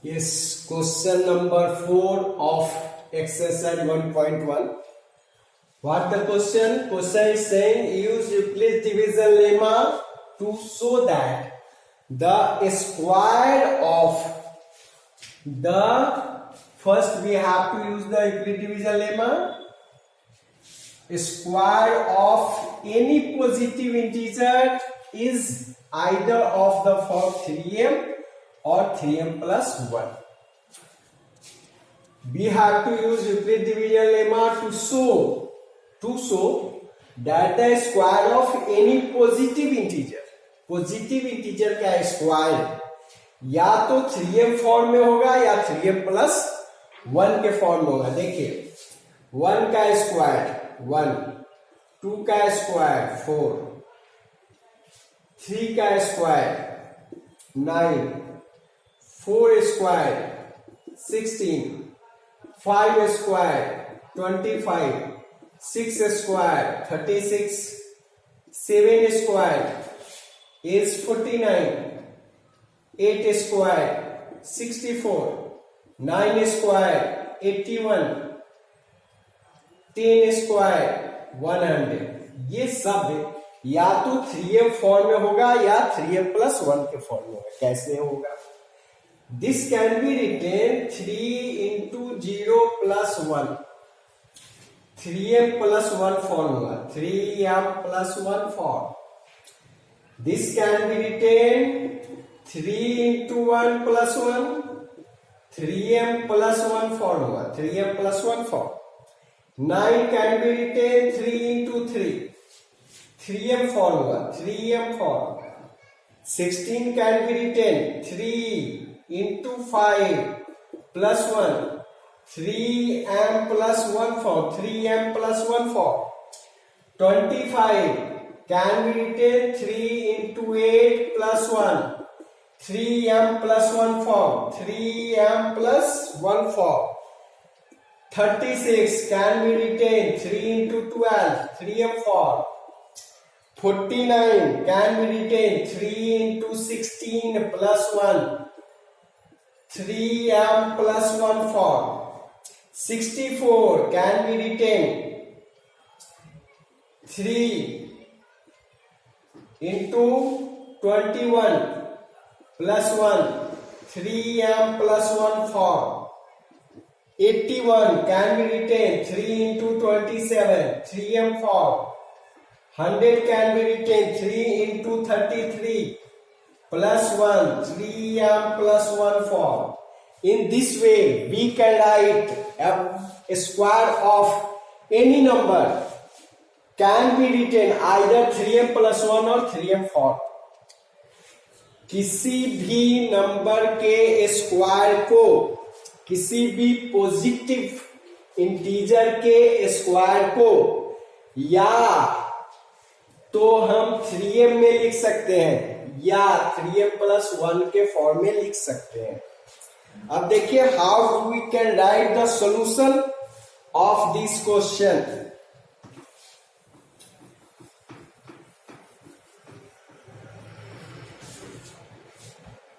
Yes, question number 4 of exercise 1.1. What the question? Question is saying use Euclid's division lemma to show that the square of the first we have to use the Euclid division lemma. Square of any positive integer is either of the form 3m or 3m plus 1. We have to use Euclid division lemma to show that the square of any positive integer का square या तो 3m form में होगा या 3m plus 1 के form में होगा. देखिए 1 का स्क्वायर 1, 2 का स्क्वायर 4, 3 का square 9, 4 square 16, 5 square 25, 6 square 36, 7 square is 49, 8 square 64, 9 square 81, 10 square 100. ये सब या तो 3m फॉर्म में होगा या 3m plus 1 के फॉर्म में होगा. कैसे होगा? This can be written 3 into 0 plus 1. 3m plus 1 formula. 3m plus 1 form. This can be written 3 into 1 plus 1, 3m plus 1 formula, 3m plus 1 form. 9 can be written 3 into 3, 3m formula, 3m form. 16 can be written 3 into 5 plus 1, 3m plus 1 form, 3m plus 1 form. 25 can be written 3 into 8 plus 1, 3m plus 1 form, 3m plus 1 form. 36 can be written 3 into 12, 3m form. 49 can be written 3 into 16 plus 1, 3m plus 1 form. 64 can be written 3 into 21 plus 1, 3m plus 1 form. 81 can be written 3 into 27, 3m form. 100 can be written 3 into 33 plus 1, 3m plus 1 form. In this way, we can write a square of any number can be written either 3m plus 1 or 3m form. किसी भी number के square को किसी भी positive integer के square को या तो हम 3m में लिख सकते हैं या 3m plus 1 के फॉर्म में लिख सकते हैं. अब देखिए how we can write the solution of this question.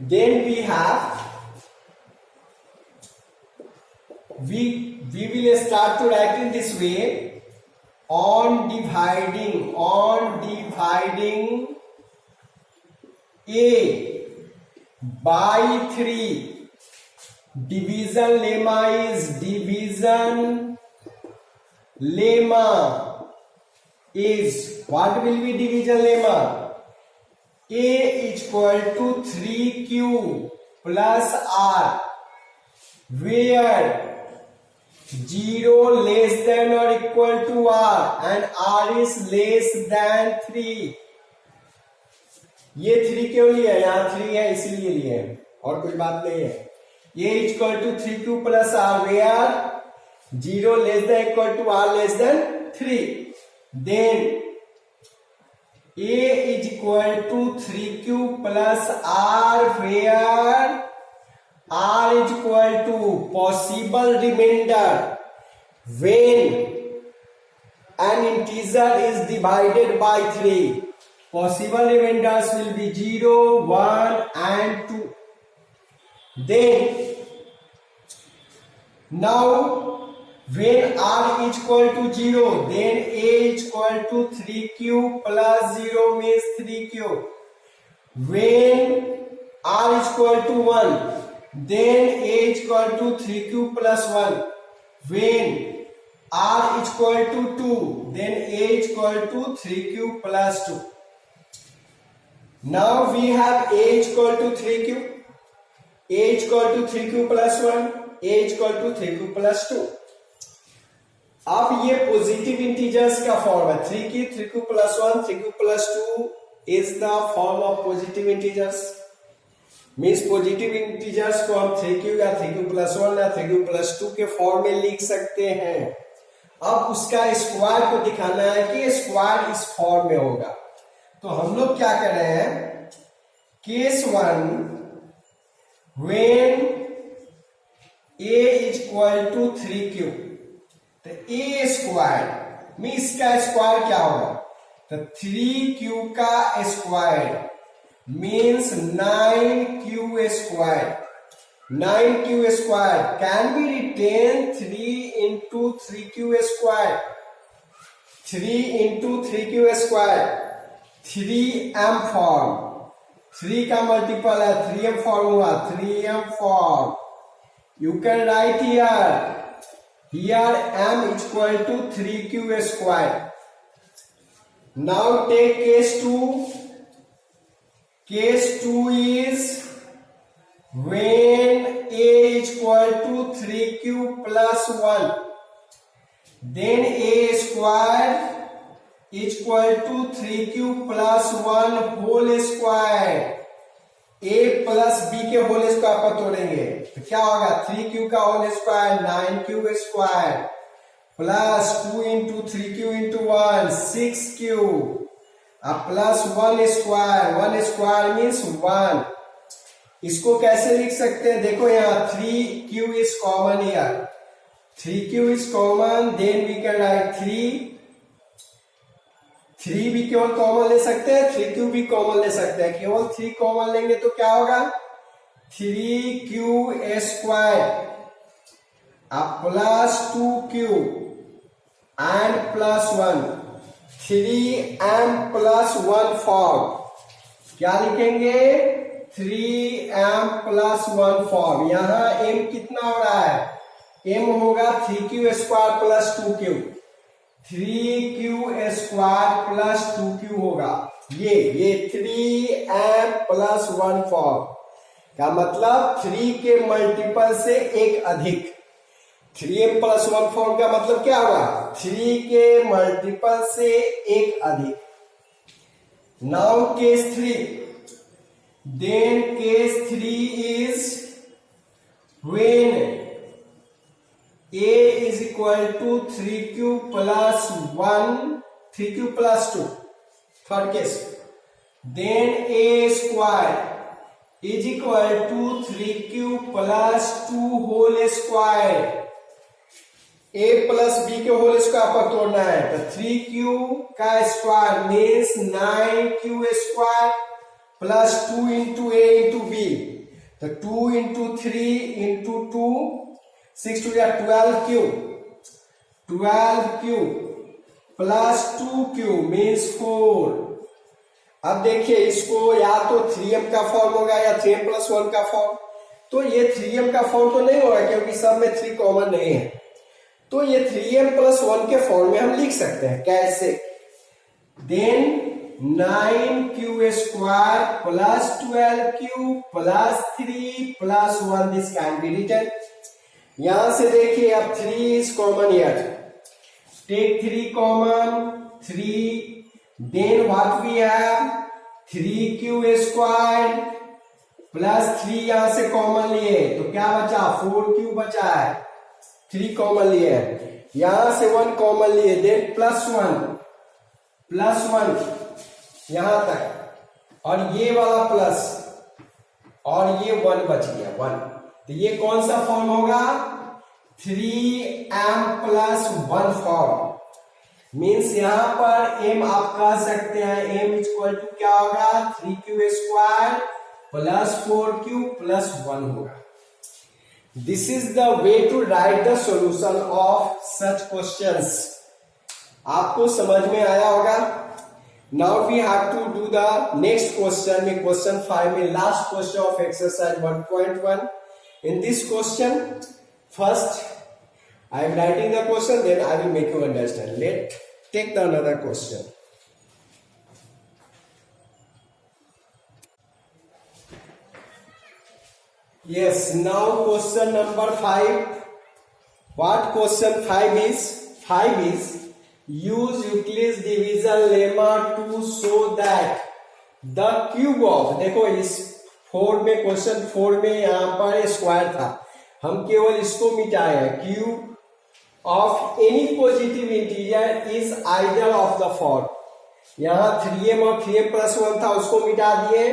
Then we will start to write in this way. On dividing a by 3, division lemma is what will be division lemma? A is equal to 3q plus r, where 0 less than or equal to r and r is less than 3. ये 3 क्यों लिया? यहाँ 3 है इसीलिए लिए, और कोई बात नहीं है. A is equal to 3q plus r, where 0 less than equal to r less than 3. Then A is equal to 3q plus r, where r is equal to possible remainder when an integer is divided by 3. Possible remainders will be 0, 1 and 2. Then now when r is equal to 0, then a is equal to 3q plus 0 means 3q. When r is equal to 1, then a is equal to 3q plus 1. When r is equal to 2, then a is equal to 3q plus 2. Now we have a is equal to 3q, a is equal to 3q plus 1, a is equal to 3q plus 2. अब ये positive integers का form है, 3q plus 1, 3q plus 2 is the form of positive integers. Means positive integers को हम 3q या 3q plus 1 या 3q plus 2 के form में लिख सकते हैं. अब उसका स्क्वायर को दिखाना है कि स्क्वायर इस फॉर्म में होगा. तो हम लोग क्या कर रहे हैं, case 1 when a is equal to 3q, तो a स्क्वायर में इसका स्क्वायर क्या होगा, तो 3q का square means 9q square. 9q square can be written 3 into 3q square. 3 into 3q square 3m form. 3 का मल्टीपल है, 3m फॉर्म हुआ, 3m form. You can write here. Here m is equal to 3q square. Now take case 2. Case 2 is when a is equal to 3q plus 1. Then a square is equal to 3q plus 1 whole square. a plus b के whole square पर तोड़ेंगे तो क्या होगा, 3q का whole square 9q square plus 2 into 3q into 1 6q plus 1 square. 1 square means 1. इसको कैसे लिख सकते हैं, देखो यहाँ 3q is common here. 3q is common, then we can write 3 भी केवल कॉमन ले सकते हैं, 3q भी कॉमन ले सकते हैं. केवल 3 कॉमन लेंगे तो क्या होगा, 3q square plus 2q and plus 1. 3m plus 1 form. क्या लिखेंगे, 3m प्लस 1 फॉर्म. यहां m कितना हो रहा है, m होगा 3q square plus 2q. 3q square plus 2q होगा. ये 3m प्लस 1 फॉर्म का मतलब 3 के मल्टीपल से एक अधिक. 3m प्लस 1 फॉर्म का मतलब क्या होगा, 3 के मल्टीपल से एक अधिक. Now case 3. Then case 3 is when a is equal to 3q plus 1, 3q plus 2. Third case. Then a square is equal to 3q plus 2 whole square. a plus b के whole square पर तोड़ना है तो 3q का square means 9q square plus 2 into a into b. तो 2 into 3 into 2 6 to 12q. 12q plus 2q means 4. अब देखिए इसको या तो 3m का फॉर्म होगा या 3m प्लस 1 का फॉर्म. तो ये 3m का फॉर्म तो नहीं होगा क्योंकि सब में 3 कॉमन नहीं है. तो ये 3m प्लस 1 के फॉर्म में हम लिख सकते हैं. कैसे, then 9q square plus 12q plus 3 plus 1 this can be written. यहां से देखिए अब 3 is common here. Take 3 common, 3. Then what we have, 3q square plus 3 यहां से कॉमन लिए तो क्या बचा, 4q बचा है. 3 कॉमन लिए, यहां से 1 कॉमन लिए, देन प्लस 1 यहां तक और ये वाला प्लस और ये 1 बच गया 1. तो ये कौन सा फॉर्म होगा, 3m प्लस 1 फॉर्म. मीन्स यहां पर m आप कह सकते हैं m इज इक्वल टू क्या होगा, 3q square plus 4q plus 1 होगा. This is the way to write the solution of such questions. आपको समझ में आया होगा. Now we have to do the next question. में question 5 में last question of exercise 1.1. In this question, first I am writing the question, then I will make you understand. Let's take the another question. Yes, now question number 5. What question 5 is? 5 is use Euclid's division lemma to show that the cube of, देखो इस 4 में question 4 में यहाँ पर square था, हम केवल इसको मिटाए हैं. Cube of any positive integer is either of the for. यहाँ 3m और 3m प्लस 1 था, उसको मिटा दिए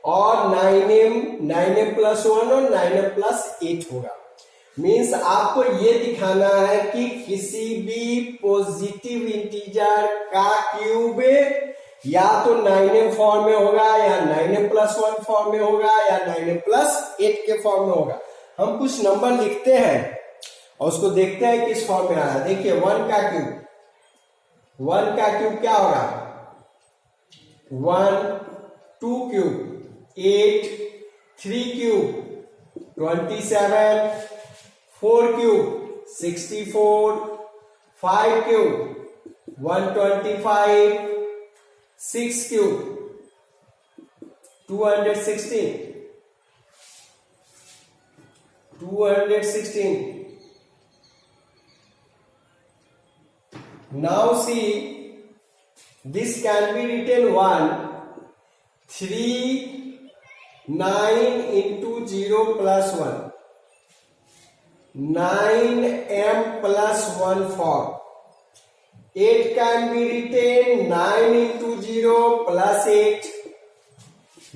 और 9m प्लस 1 और 9m प्लस 8 होगा. मीन्स आपको ये दिखाना है कि किसी भी पॉजिटिव इंटीजर का क्यूब या तो 9m फॉर्म में होगा या 9m प्लस 1 फॉर्म में होगा या 9m प्लस 8 के फॉर्म में होगा. हम कुछ नंबर लिखते हैं और उसको देखते हैं किस फॉर्म में आया. देखिए 1 का क्यूब क्या होगा? 1, 2 cube 8, 3 cube 27, 4 cube 64, 5 cube 125, 6 cube 216. Now see, this can be written 1, 3, 9 into 0 plus 1. 9m plus 1 form. 8 can be written 9 into 0 plus 8.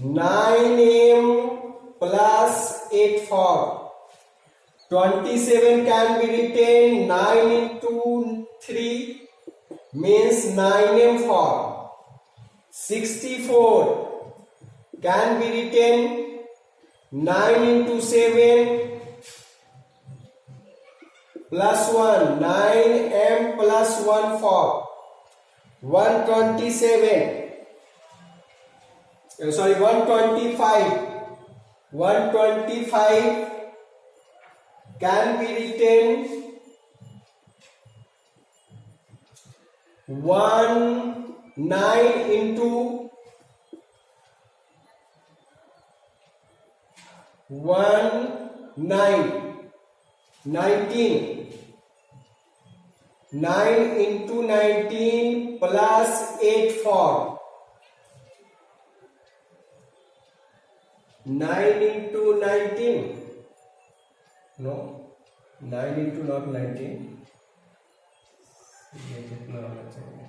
9m plus 8 form. 27 can be written 9 into 3 means 9m form. 64 can be written 9 into 7 plus 1, 9m plus 1 form. 125 can be written 9 into 19. 9 into 19 plus 8 form. 9 into 19. No, 9 into not 19. ये कितना होना चाहिए?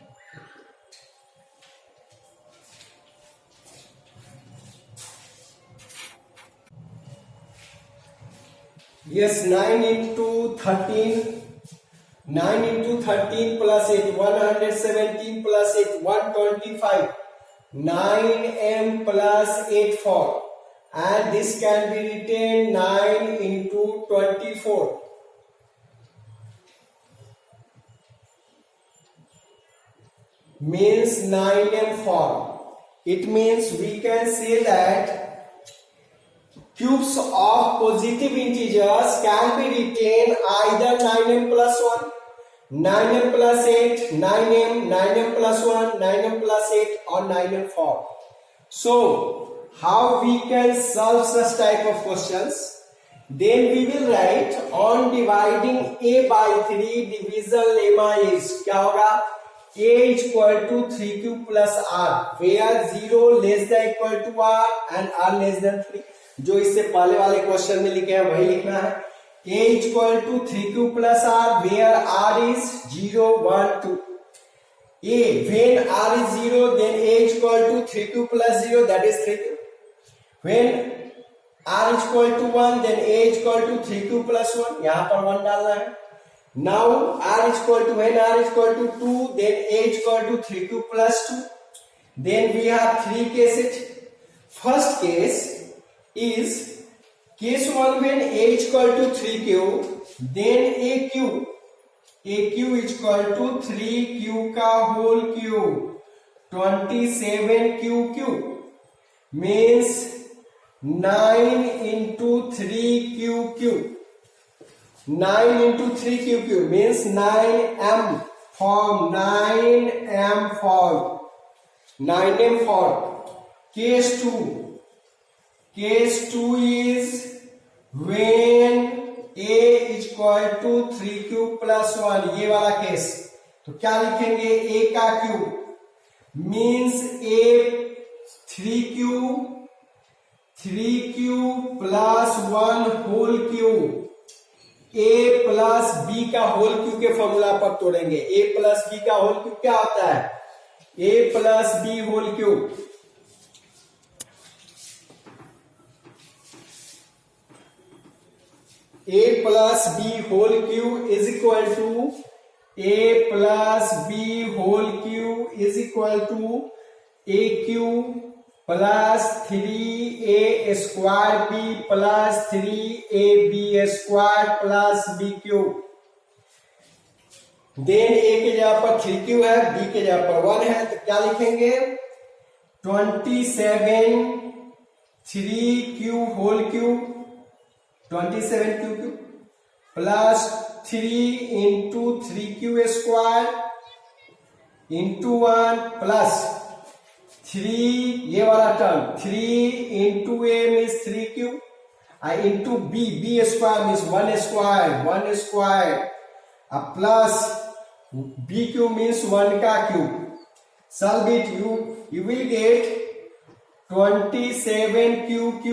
Yes, 9 into 13. 9 into 13 plus 8, 117 plus 8, 125. 9m plus 8 form. And this can be written 9 into 24. Means 9m form. It means we can say that cubes of positive integers can be written either 9m plus 1, 9m plus 8, 9m plus 1, 9m plus 8 or 9m form. So, how we can solve such type of questions? Then we will write on dividing a by 3 division lemma is क्या होगा? A is equal to 3 cube plus r, where 0 less than equal to r and r less than 3. जो इससे पहले वाले question में लिखे हैं वही लिखना है. A is equal to 3 cube plus r, where r is 0, 1, 2. A, when r is 0, then A is equal to 3 cube plus 0, that is 3 cube. When r is equal to 1, then A is equal to 3 cube plus 1. यहाँ पर 1 डालना है. Now r is equal to, when r is equal to 2, then A is equal to 3 cube plus 2. Then we have 3 cases. First case is Case 1 when A is equal to 3Q, then AQ is equal to 3Q का whole cube 27QQ means 9 into 3QQ. 9 into 3QQ means 9M form. 9M form. 9M form. Case 2. Case 2 is when A is equal to 3Q plus 1. ये वाला case. तो क्या लिखेंगे? A का cube means A 3Q plus 1 whole cube. A plus B का whole cube के formula पर तोड़ेंगे. A plus B का होल क्यूब क्या होता है? A plus B whole cube. A plus B whole cube is equal to A plus B whole cube is equal to AQ plus 3A square B plus 3AB square plus BQ. Then A के जगह पर 3Q है, B के जगह पर 1 है, तो क्या लिखेंगे? 27 3Q whole cube 27QQ plus 3 into 3Q square into 1 plus 3 ये वाला term 3 into A means 3Q into B square means 1 square plus BQ means 1 का cube. Solve it, you will get 27QQ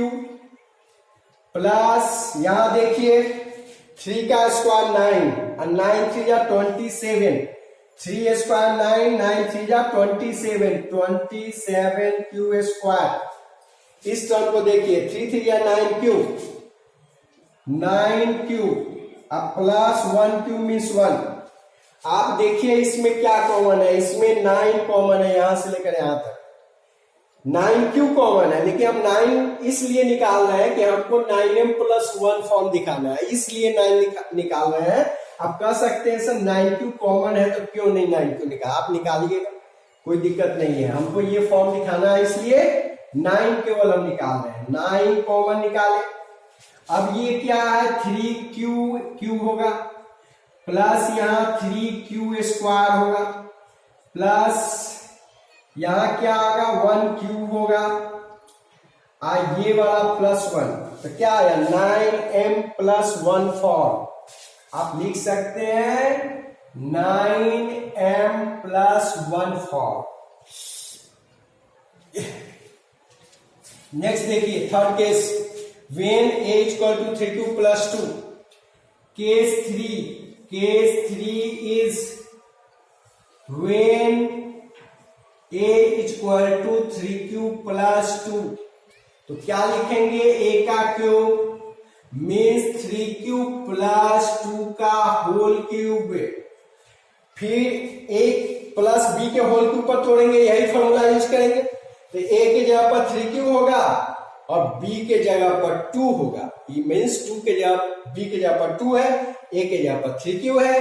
plus यहां देखिए 3 का square 9 और 9 3 जा 27. 3 square 9 9 3 जा 27Q square. इस टर्म को देखिए 3 3 जा 9Q अब प्लस 1Q मीन्स 1. आप देखिए इसमें क्या कॉमन है? इसमें 9 कॉमन है, यहां से लेकर यहां तक 9Q कॉमन है, लेकिन हम 9 इसलिए निकाल रहे हैं कि हमको 9M plus 1 फॉर्म दिखाना है, इसलिए 9 निकाल रहे हैं. आप कह सकते हैं सर 9Q कॉमन है तो क्यों नहीं 9Q निकाल? आप निकालिएगा, कोई दिक्कत नहीं है. हमको ये फॉर्म दिखाना है इसलिए 9 केवल हम निकाल रहे हैं. 9 कॉमन निकाले. अब ये क्या है? 3Q होगा प्लस यहाँ 3Q स्क्वायर होगा प्लस यहां क्या आएगा? 1Q होगा ये वाला प्लस 1, तो क्या आया? 9M plus 1 form. आप लिख सकते हैं 9M plus 1 फॉर्म. नेक्स्ट देखिए third case. when A is equal to 3Q plus 2. Case 3 is when A is equal to 3Q plus 2. तो क्या लिखेंगे? A का क्यूब मीन्स 3Q plus 2 का होल क्यूब. फिर A प्लस B के whole cube पर तोड़ेंगे, यही फॉर्मूला यूज करेंगे. तो A के जगह पर 3Q होगा और B के जगह पर 2 होगा. ये मीन्स 2 के जगह B के जगह पर 2 है, A के जगह पर 3Q है,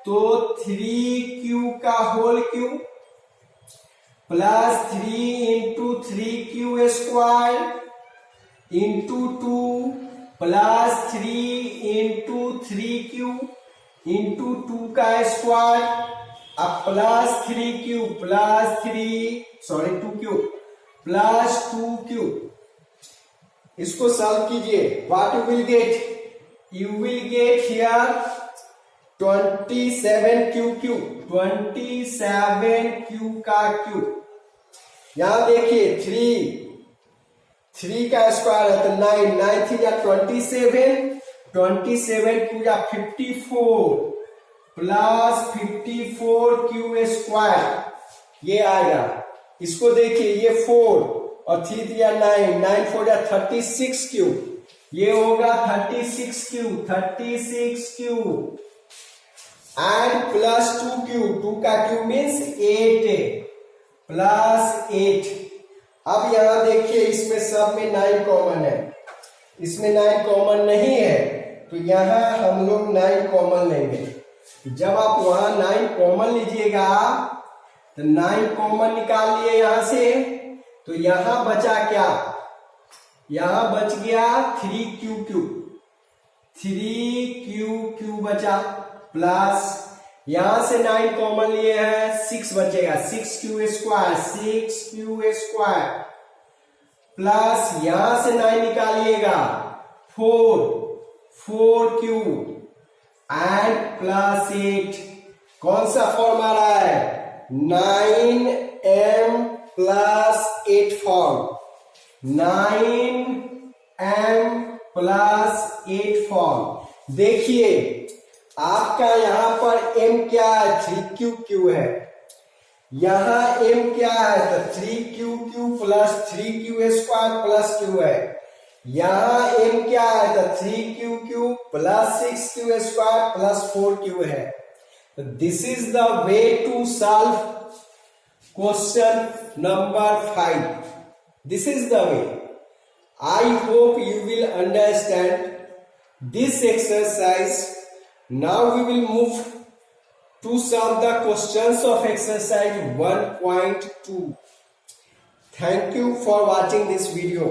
तो 3Q का whole cube plus 3 into 3Q square into 2 plus 3 into 3Q into 2 का स्क्वायर अब plus 3Q plus 2Q plus 2Q. इसको सॉल्व कीजिए. What you will get? You will get here 27QQ 27Q का cube. यहां देखिए 3 का square है तो 9 3 या 27 या 54 प्लस 54Q स्क्वायर ये आएगा. इसको देखिए ये 4 और 3 या 9 4 या 36Q ये होगा 36Q एंड प्लस 2Q का क्यूब मीन्स 8 प्लस 8. अब यहां देखिए इसमें सब में 9 कॉमन है, इसमें 9 कॉमन नहीं है, तो यहाँ हम लोग 9 कॉमन लेंगे। जब आप वहां 9 कॉमन लीजिएगा तो 9 कॉमन निकाल लिए यहां से, तो यहां बचा क्या, यहां बच गया 3q, 3q बचा, प्लस यहां से 9 कॉमन लिए हैं, 6 बचेगा, 6q स्क्वायर, प्लस यहां से 9 निकालिएगा 4q एंड प्लस 8, कौन सा फॉर्म आ रहा है, 9m plus 8 form, 9m plus 8 form. देखिए आपका यहां पर m क्या है, 3q है, यहां m क्या है, तो 3q plus 3q square plus q है, यहां m क्या है, तो 3q plus 6q square plus 4q है। This is the way to solve question number 5. This is the way. I hope you will understand this exercise. Now we will move to solve the questions of exercise 1.2. Thank you for watching this video.